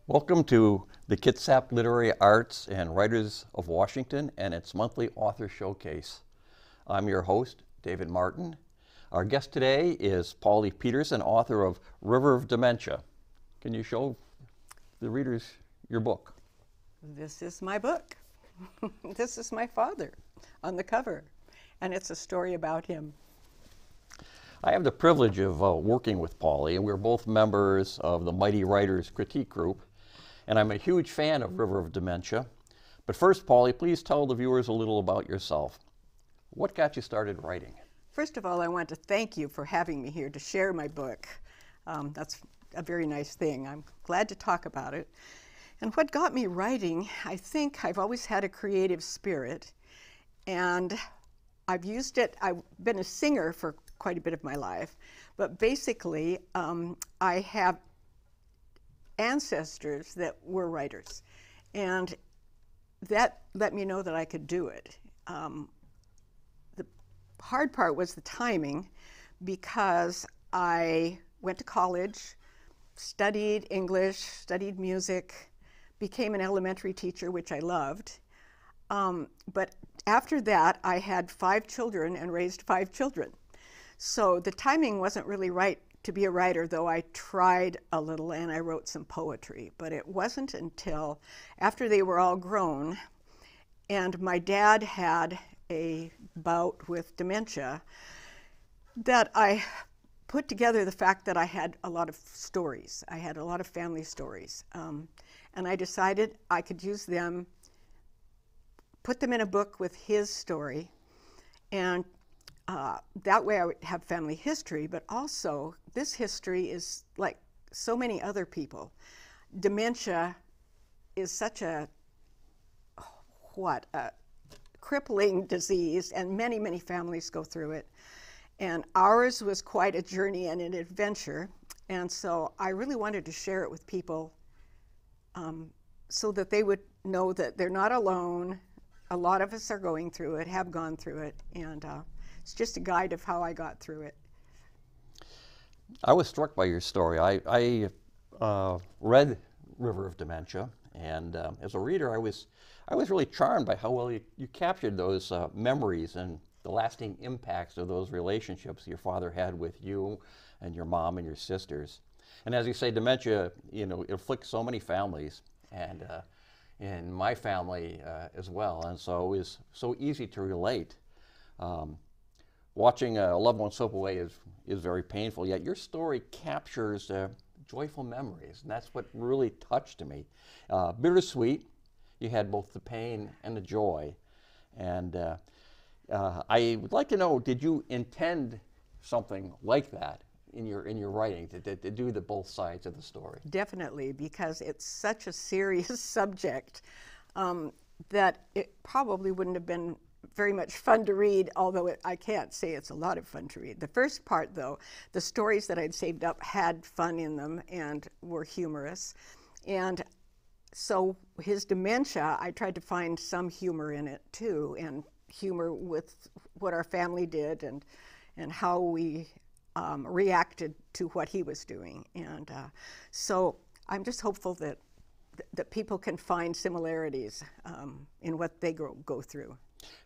Welcome to the Kitsap Literary Arts and Writers of Washington and its monthly author showcase. I'm your host, David Martyn. Our guest today is Pauli Pedersen, author of River of Dementia. Can you show the readers your book? This is my book. This is my father on the cover, and it's a story about him. I have the privilege of working with Pauli, and we're both members of the Mighty Writers Critique Group, and I'm a huge fan of River of Dementia. But first, Pauli, please tell the viewers a little about yourself. What got you started writing? First of all, I want to thank you for having me here to share my book. That's a very nice thing. I'm glad to talk about it. And what got me writing, I think I've always had a creative spirit, and I've used it. I've been a singer for quite a bit of my life, but basically I have ancestors that were writers, and that let me know that I could do it. The hard part was the timing, because I went to college, studied English, studied music, became an elementary teacher, which I loved. But after that, I had 5 children and raised 5 children. So the timing wasn't really right to be a writer, though I tried a little and I wrote some poetry. But it wasn't until after they were all grown and my dad had a bout with dementia that I put together the fact that I had a lot of stories. I had a lot of family stories. And I decided I could use them, put them in a book with his story, and that way I would have family history, but also this history is like so many other people. Dementia is such a crippling disease, and many, many families go through it. And ours was quite a journey and an adventure, and so I really wanted to share it with people so that they would know that they're not alone. A lot of us are going through it, have gone through it, and it's just a guide of how I got through it. I was struck by your story. I read River of Dementia, and as a reader, I was really charmed by how well you captured those memories and the lasting impacts of those relationships your father had with you and your mom and your sisters. And as you say, dementia, it afflicts so many families, and in my family as well, and so it was so easy to relate. Watching a loved one slip away is very painful, yet your story captures joyful memories, and that's what really touched me. Bittersweet, you had both the pain and the joy, and I would like to know, did you intend something like that in your writing, to do the both sides of the story? Definitely, because it's such a serious subject that it probably wouldn't have been very much fun to read, although I can't say it's a lot of fun to read. The first part, though, the stories that I'd saved up had fun in them and were humorous. And so his dementia, I tried to find some humor in it too, and humor with what our family did and how we reacted to what he was doing. And so I'm just hopeful that people can find similarities in what they go through.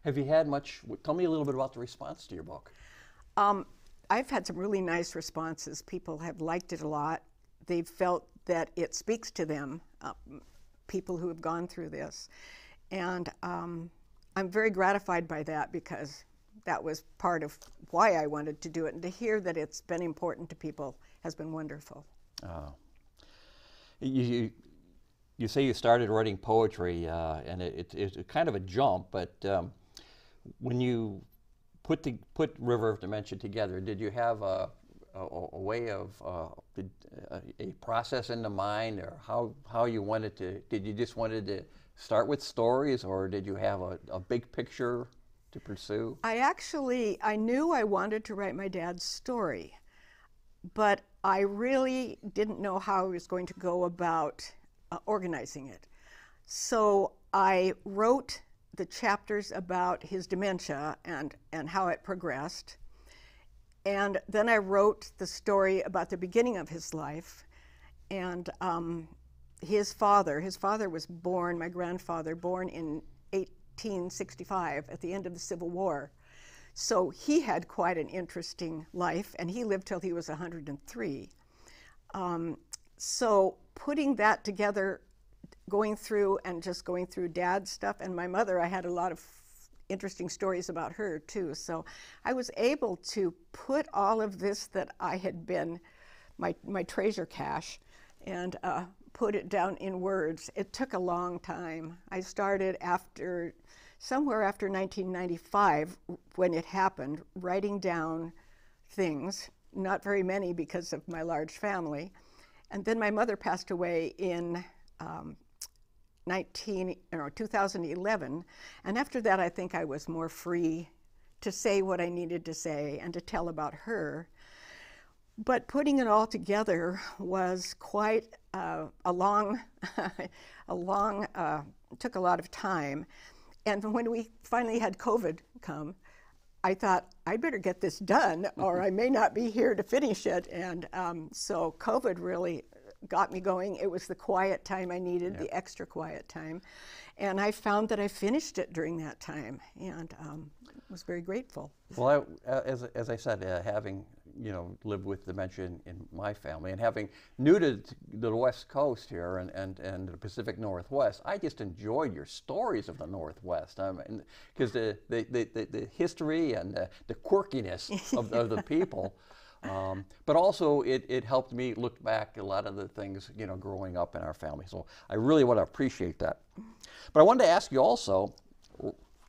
Have you had much, tell me a little bit about the response to your book. I've had some really nice responses. People have liked it a lot. They've felt that it speaks to them, people who have gone through this. And I'm very gratified by that, because that was part of why I wanted to do it. And to hear that it's been important to people has been wonderful. You say you started writing poetry, and it's kind of a jump, but when you put River of Dementia together, did you have a way of a process in the mind, or how you wanted to? Did you just wanted to start with stories, or did you have a big picture to pursue? I knew I wanted to write my dad's story, but I really didn't know how I was going to go about organizing it. So I wrote the chapters about his dementia and how it progressed. And then I wrote the story about the beginning of his life. And his father was born, my grandfather, born in 1865 at the end of the Civil War. So he had quite an interesting life, and he lived till he was 103. So putting that together, going through Dad's stuff, and my mother, I had a lot of interesting stories about her too. So I was able to put all of this that I had been, my treasure cache, and put it down in words. It took a long time. I started somewhere after 1995, when it happened, writing down things, not very many because of my large family. And then my mother passed away in 2011. And after that, I think I was more free to say what I needed to say and to tell about her. But putting it all together was quite took a lot of time. And when we finally had COVID come, I thought, I better get this done or I may not be here to finish it. And so COVID really got me going. It was the quiet time I needed, the extra quiet time. And I found that I finished it during that time, and was very grateful. Well, as I said, having lived with dementia in my family, and having new to the West Coast here and the Pacific Northwest, I just enjoyed your stories of the Northwest. Because the history and the quirkiness of the people. But also it helped me look back at a lot of the things, growing up in our family. So I really want to appreciate that. But I wanted to ask you also,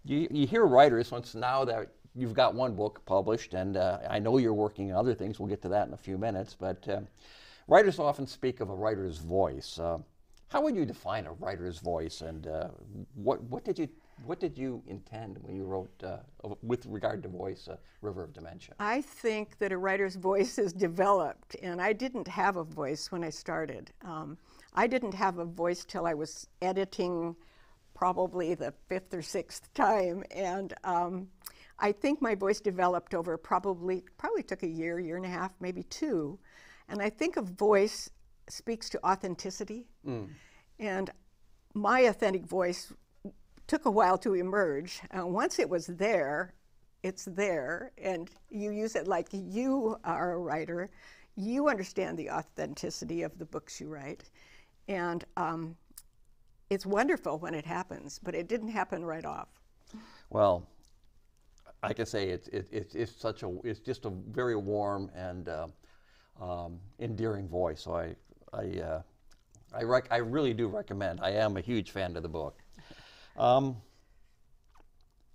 you hear writers, once now that you've got one book published, and I know you're working on other things, we'll get to that in a few minutes, but writers often speak of a writer's voice. How would you define a writer's voice, and what did you intend when you wrote, with regard to voice, River of Dementia? I think that a writer's voice is developed, and I didn't have a voice when I started. I didn't have a voice till I was editing probably the 5th or 6th time, and I think my voice developed over probably took a year and a half, maybe 2. And I think a voice speaks to authenticity. And my authentic voice took a while to emerge. Once it was there, it's there, and you use it like you are a writer. You understand the authenticity of the books you write. And it's wonderful when it happens, but it didn't happen right off. Well, I can say it's just a very warm and endearing voice. So I really do recommend. I am a huge fan of the book.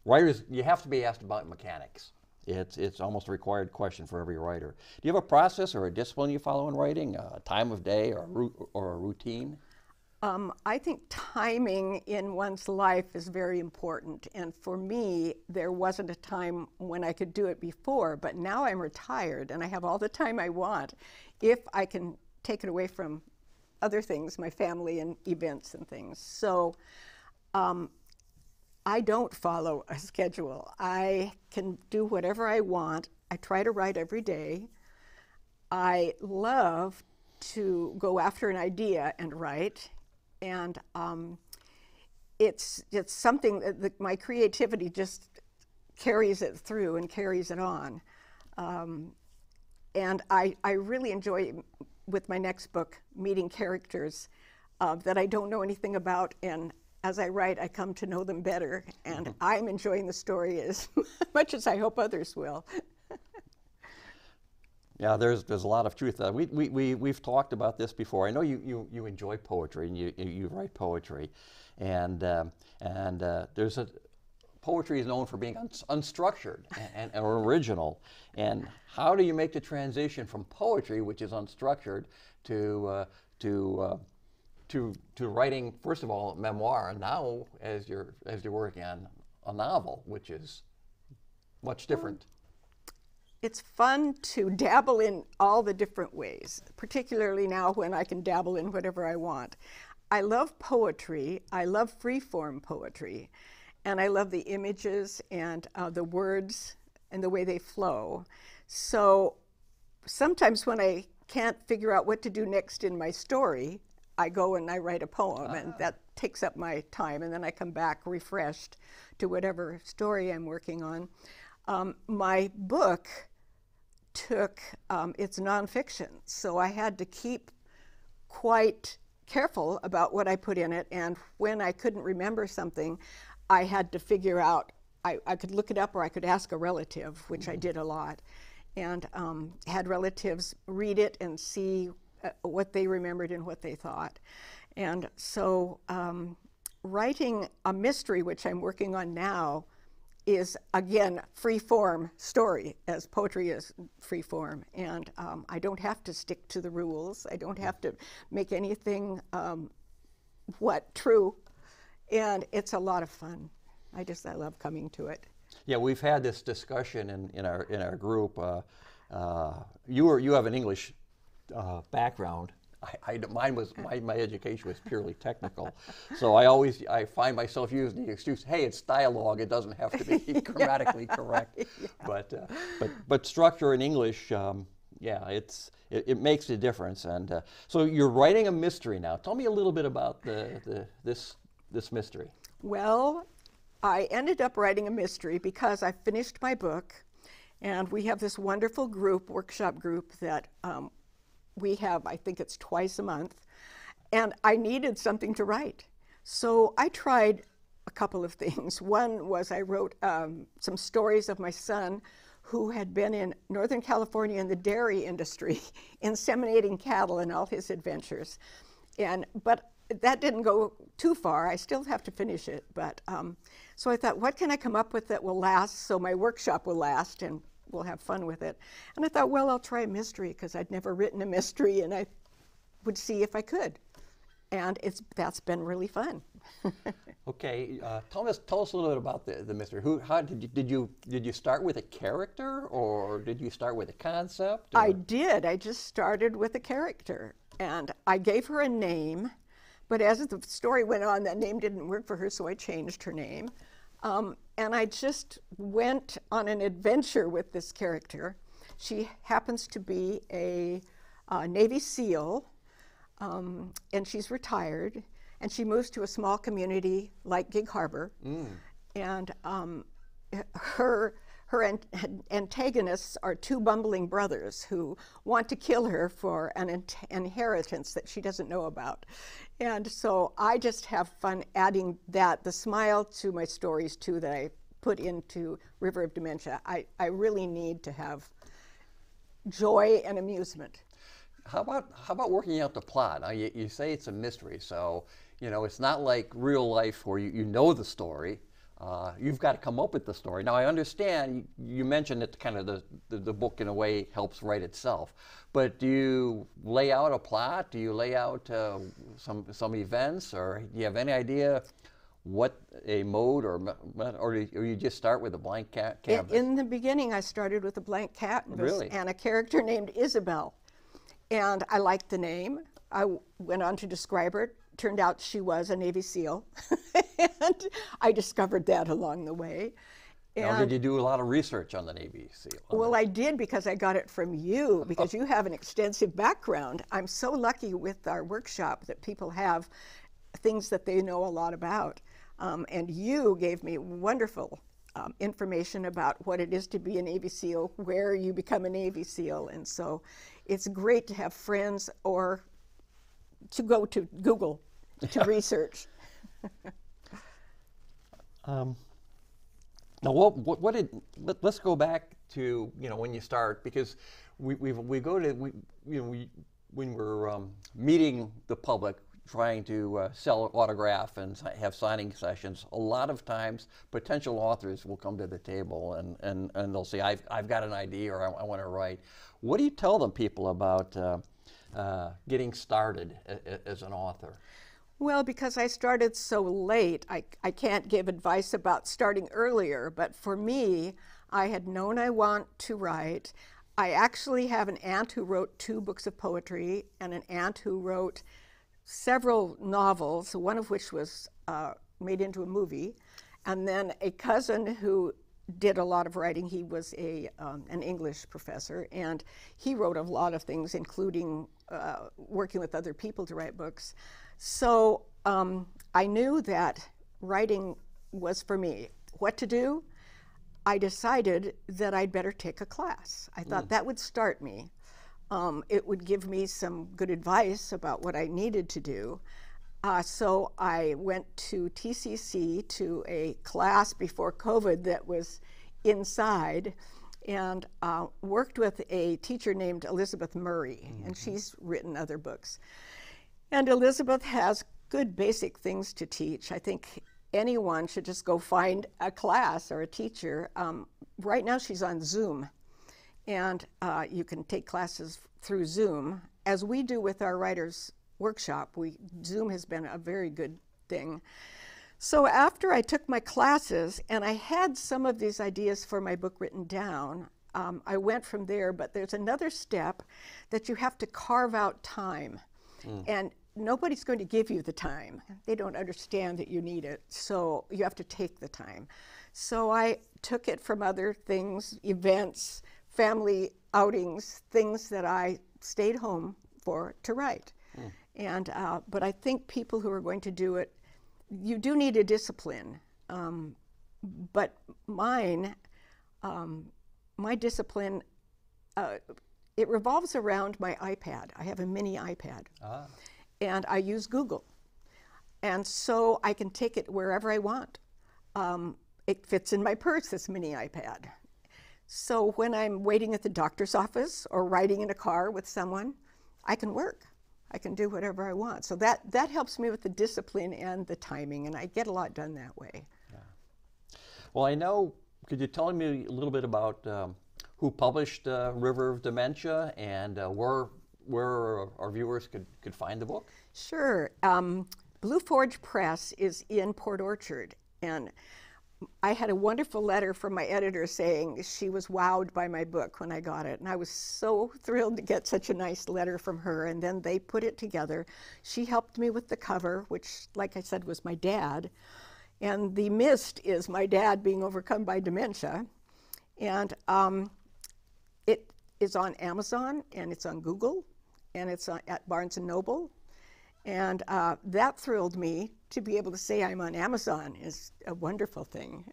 Writers, you have to be asked about mechanics. It's almost a required question for every writer. Do you have a process or a discipline you follow in writing, a time of day or a routine? I think timing in one's life is very important, and for me, there wasn't a time when I could do it before, but now I'm retired and I have all the time I want if I can take it away from other things, my family and events and things. So I don't follow a schedule. I can do whatever I want. I try to write every day. I love to go after an idea and write. And it's something that my creativity just carries it through and carries it on. And I really enjoy, with my next book, meeting characters that I don't know anything about, and as I write, I come to know them better, and I'm enjoying the story as much as I hope others will. Yeah, there's a lot of truth. We've talked about this before. I know you enjoy poetry and you write poetry, and poetry is known for being unstructured and original. And how do you make the transition from poetry, which is unstructured, to writing, first of all, memoir, and now as you're working on a novel, which is much different? It's fun to dabble in all the different ways, particularly now when I can dabble in whatever I want. I love poetry. I love free-form poetry, and I love the images and the words and the way they flow. So sometimes when I can't figure out what to do next in my story, I go and I write a poem, and that takes up my time, and then I come back refreshed to whatever story I'm working on. My book took, it's nonfiction, so I had to keep quite careful about what I put in it, and when I couldn't remember something, I had to figure out, I could look it up or I could ask a relative, which I did a lot, and had relatives read it and see what they remembered and what they thought. And so writing a mystery, which I'm working on now, is again free form story, as poetry is free form, and I don't have to stick to the rules. I don't have to make anything true, and it's a lot of fun. I love coming to it. Yeah, we've had this discussion in our group. You have an English background. My education was purely technical, so I find myself using the excuse, hey, it's dialogue, it doesn't have to be grammatically correct. Yeah. But structure in English, yeah, it makes a difference. And so you're writing a mystery now. Tell me a little bit about this mystery. Well, I ended up writing a mystery because I finished my book, and we have this wonderful workshop group that we have, I think it's twice a month, and I needed something to write. So I tried a couple of things. One was I wrote some stories of my son who had been in Northern California in the dairy industry, inseminating cattle and all his adventures. But that didn't go too far. I still have to finish it. But so I thought, what can I come up with that will last so my workshop will last and we'll have fun with it? And I thought, well, I'll try a mystery because I'd never written a mystery, and I would see if I could. And that's been really fun. Okay, tell us a little bit about the mystery. How did you start with a character, or did you start with a concept? Or? I did. I just started with a character, and I gave her a name. But as the story went on, that name didn't work for her, so I changed her name. And I just went on an adventure with this character. She happens to be a Navy SEAL, and she's retired, and she moves to a small community like Gig Harbor. And her antagonists are two bumbling brothers who want to kill her for an inheritance that she doesn't know about. And so I just have fun adding the smile to my stories too, that I put into River of Dementia. I really need to have joy and amusement. How about working out the plot? Now, you say it's a mystery, so it's not like real life where you know the story. You've got to come up with the story. Now, I understand you mentioned that kind of the book in a way helps write itself, but do you lay out a plot? Do you lay out some events, or do you have any idea what a mode or you just start with a blank canvas? In the beginning, I started with a blank canvas. Really? And a character named Isabel, and I liked the name. I went on to describe her. Turned out she was a Navy SEAL, and I discovered that along the way. Now, did you do a lot of research on the Navy SEAL? Well, I did, because I got it from you, because you have an extensive background. I'm so lucky with our workshop that people have things that they know a lot about. And you gave me wonderful information about what it is to be a Navy SEAL, where you become a Navy SEAL. And so it's great to have friends or to go to Google to research. Now, let's go back to when you start, because when we're meeting the public, trying to sell autograph and have signing sessions, a lot of times potential authors will come to the table and they'll say, I've got an idea, or I want to write. What do you tell them people about getting started as an author? Well, because I started so late, I can't give advice about starting earlier, but for me, I had known I want to write. I actually have an aunt who wrote 2 books of poetry, and an aunt who wrote several novels, one of which was made into a movie, and then a cousin who did a lot of writing. He was an English professor, and he wrote a lot of things, including working with other people to write books. So I knew that writing was for me. What to do? I decided that I'd better take a class. I thought that would start me. It would give me some good advice about what I needed to do. So I went to TCC to a class before COVID that was inside, and worked with a teacher named Elizabeth Murray, and she's written other books. And Elizabeth has good basic things to teach. I think anyone should just go find a class or a teacher. Right now she's on Zoom, and you can take classes through Zoom, as we do with our writers' workshop. Zoom has been a very good thing. So after I took my classes and I had some of these ideas for my book written down, I went from there, but there's another step that you have to carve out time. And nobody's going to give you the time. They don't understand that you need it, so you have to take the time. So I took it from other things, events, family outings, things that I stayed home for to write. And but I think people who are going to do it, you do need a discipline. But my discipline, it revolves around my iPad. I have a mini iPad, and I use Google, and so I can take it wherever I want. It fits in my purse, this mini iPad. So when I'm waiting at the doctor's office or riding in a car with someone, I can work. I can do whatever I want. So that helps me with the discipline and the timing, and I get a lot done that way. Yeah. Well, I know, could you tell me a little bit about who published River of Dementia, and where our viewers could find the book? Sure. Blue Forge Press is in Port Orchard, and I had a wonderful letter from my editor saying she was wowed by my book when I got it, and I was so thrilled to get such a nice letter from her. And then they put it together. She helped me with the cover, which, like I said, was my dad, and the mist is my dad being overcome by dementia. And it is on Amazon, and it's on Google, and it's at Barnes & Noble. And that thrilled me. To be able to say I'm on Amazon is a wonderful thing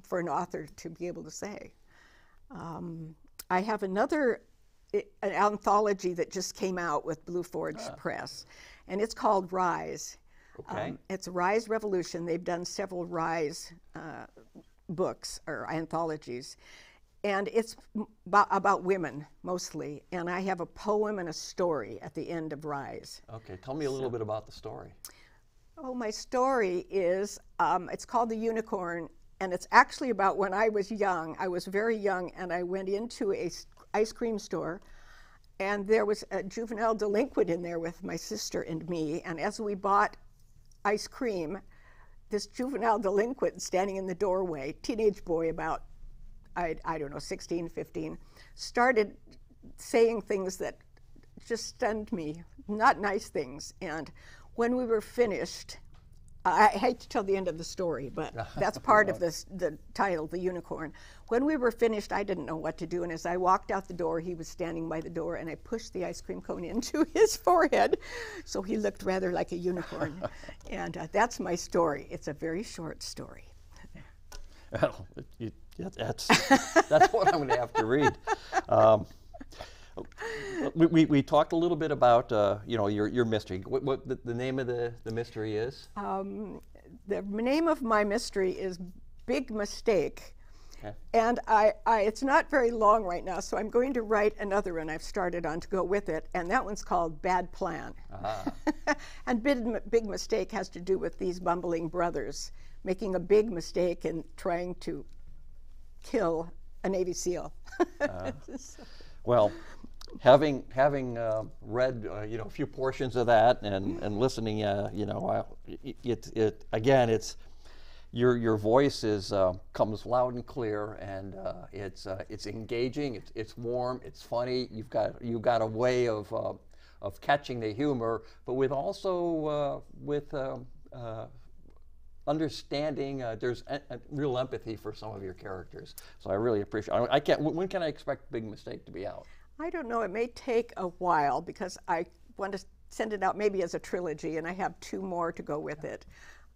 for an author to be able to say. I have an anthology that just came out with Blue Forge Press, and it's called Rise. Okay. It's Rise Revolution. They've done several Rise books or anthologies. And it's about women, mostly. And I have a poem and a story at the end of Rise. Okay, tell me a little bit about the story. Oh, my story is, it's called The Unicorn, and it's actually about when I was young. I was very young, and I went into a ice cream store, and there was a juvenile delinquent in there with my sister and me. And as we bought ice cream, this juvenile delinquent standing in the doorway, teenage boy about, I don't know, 16, 15, started saying things that just stunned me, not nice things. And when we were finished, I hate to tell the end of the story, but that's part of the title, The Unicorn. When we were finished, I didn't know what to do, and as I walked out the door, he was standing by the door, and I pushed the ice cream cone into his forehead, so he looked rather like a unicorn. And that's my story. It's a very short story. Well, that's what I'm going to have to read. We talked a little bit about your mystery. What the name of the mystery is? The name of my mystery is Big Mistake. Okay. And it's not very long right now, so I'm going to write another one I've started on to go with it, and that one's called Bad Plan. And Big Mistake has to do with these bumbling brothers making a big mistake in trying to kill a Navy SEAL. Well, having read a few portions of that and listening, it's your voice comes loud and clear, and it's engaging, it's warm, it's funny. You've got a way of catching the humor, but with also understanding. There's a real empathy for some of your characters. So I really appreciate it. I can't, when can I expect Big Mistake to be out? I don't know. It may take a while because I want to send it out maybe as a trilogy, and I have 2 more to go with it.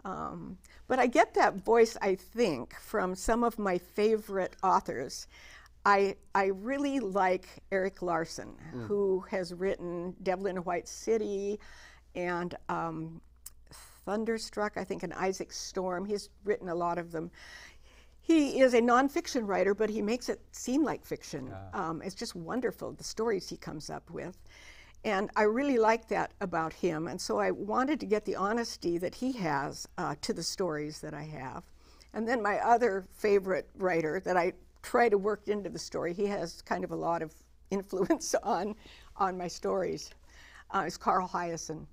But I get that voice, I think, from some of my favorite authors. I really like Eric Larson, who has written Devil in a White City and Thunderstruck, I think, and Isaac Storm. He's written a lot of them. He is a nonfiction writer, but he makes it seem like fiction. It's just wonderful, the stories he comes up with. And I really like that about him. And so I wanted to get the honesty that he has to the stories that I have. And then my other favorite writer that I try to work into the story, he has kind of a lot of influence on my stories, is Carl Hyacin,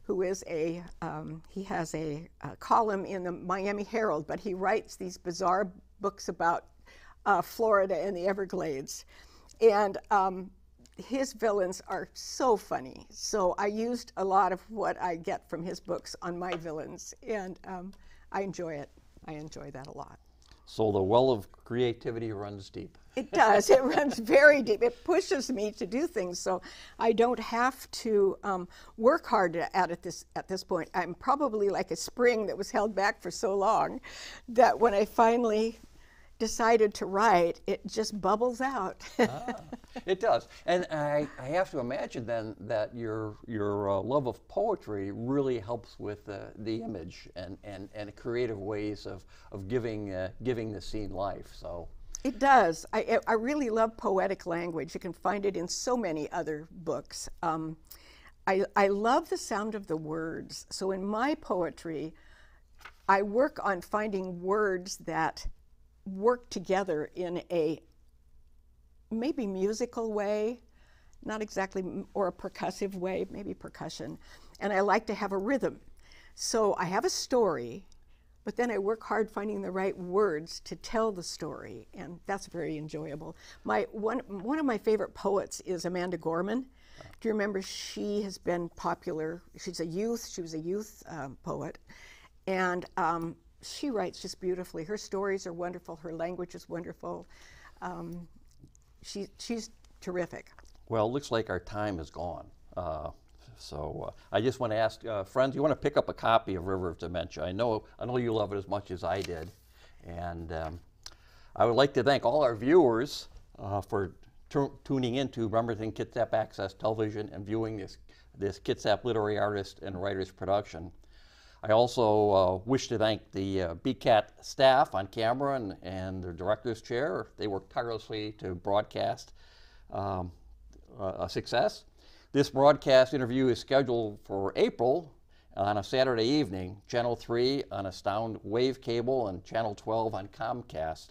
who is he has a column in the Miami Herald, but he writes these bizarre books about Florida and the Everglades. And his villains are so funny. So I used a lot of what I get from his books on my villains, and I enjoy it. I enjoy that a lot. So the well of creativity runs deep. It does. It runs very deep. It pushes me to do things, so I don't have to work hard at it at this point. I'm probably like a spring that was held back for so long that when I finally decided to write, it just bubbles out. It does. And I have to imagine then that your love of poetry really helps with the image and creative ways of giving the scene life. So it does. I really love poetic language. You can find it in so many other books. I love the sound of the words. So in my poetry, I work on finding words that work together in a maybe musical way, not exactly, or a percussive way, maybe percussion. And I like to have a rhythm. So I have a story, but then I work hard finding the right words to tell the story, and that's very enjoyable. One of my favorite poets is Amanda Gorman. Do you remember? She has been popular. She was a youth poet, and she writes just beautifully. Her stories are wonderful. Her language is wonderful. She's terrific. Well, it looks like our time is gone. So I just want to ask friends, you want to pick up a copy of River of Dementia? I know you love it as much as I did, and I would like to thank all our viewers for tuning in to Bremerton Kitsap Access Television and viewing this Kitsap literary artist and writer's production. I also wish to thank the BCAT staff on camera and the director's chair. They worked tirelessly to broadcast a success. This broadcast interview is scheduled for April on a Saturday evening, Channel 3 on Astound Wave Cable and Channel 12 on Comcast.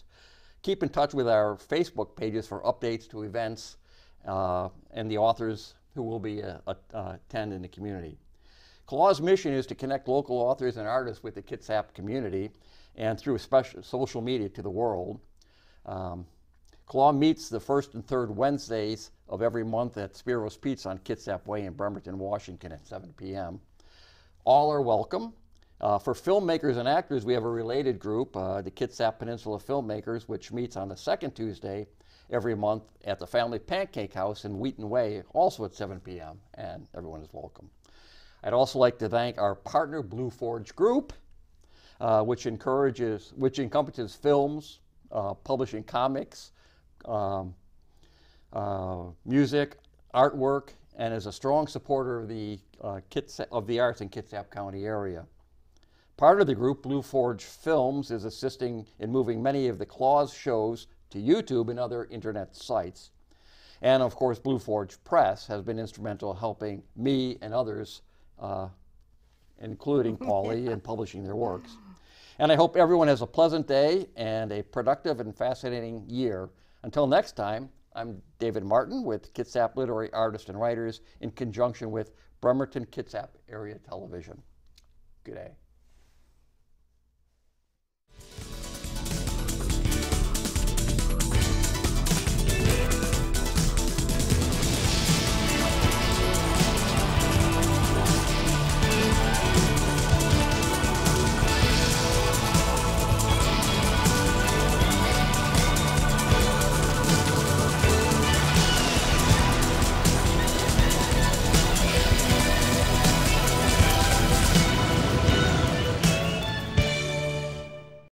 Keep in touch with our Facebook pages for updates to events and the authors who will be attend in the community. CLAW's mission is to connect local authors and artists with the Kitsap community and through social media to the world. CLAW meets the first and third Wednesdays of every month at Spiro's Pizza on Kitsap Way in Bremerton, Washington at 7 p.m. All are welcome. For filmmakers and actors, we have a related group, the Kitsap Peninsula Filmmakers, which meets on the second Tuesday every month at the Family Pancake House in Wheaton Way, also at 7 p.m., and everyone is welcome. I'd also like to thank our partner, Blue Forge Group, which encompasses films, publishing comics, music, artwork, and is a strong supporter of the arts in Kitsap County area. Part of the group, Blue Forge Films, is assisting in moving many of the CLAW's shows to YouTube and other internet sites. And of course, Blue Forge Press has been instrumental in helping me and others, including Pauli, in publishing their works. And I hope everyone has a pleasant day and a productive and fascinating year. Until next time, I'm David Martyn with Kitsap Literary Artists and Writers in conjunction with Bremerton Kitsap Area Television. Good day.